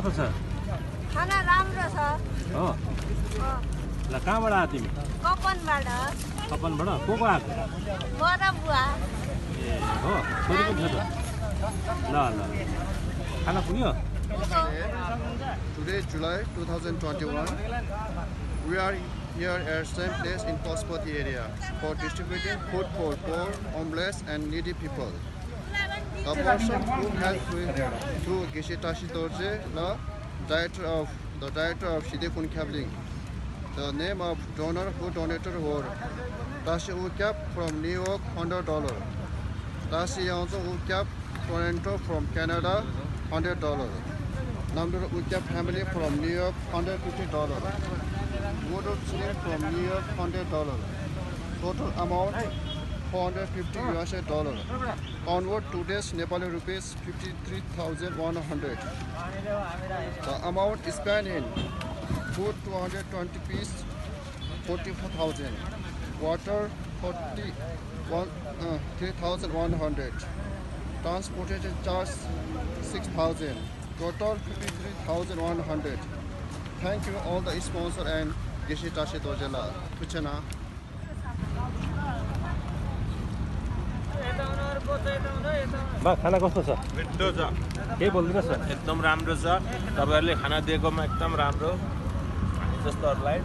कस्तो छ खाना राम्रो छ हो ल कहाँबाट आयो तिमी कपनबाट कपनबाट को आएको बडा बुवा ए हो छोरी पनि छ त ल ल खाना पुग्यो Today, July 2021, we are here at same place in Pashupati area for distributing food for poor, homeless, and needy people. The person who helped with through Tashi Ukyab NY, director of Ngudup Ukyab NY. The name of donor who donated was Tashi Ukyab from New York, $100. Tashi Yangzom Ukyab Toronto from Canada, $100. Namdol Ukyab family from New York, $150. Ngudup Tsering from New York, $100. Total amount $450. Convert today's Nepali rupees 53,100. The amount is spent in food 220 pieces, 44,000. Water 3,100. Transportation charge 6,000. Total 53,100. Thank you all the sponsor and Tashi Ukyab NY. बा खाना कस्तो छ मिठो छ के बोल्दिनुहोस् न एकदम राम्रो छ तपाईहरुले खाना दिएकोमा एकदम राम्रो जस्तोहरुलाई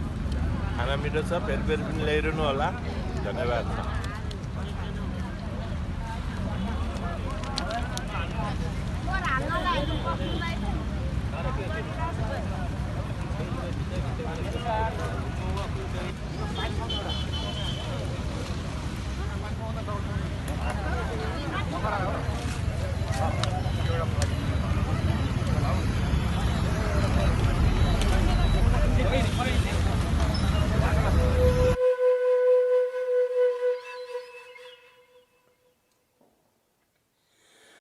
खाना मिठो छ फेरि फेरि पनि ल्याइरहनु होला धन्यवाद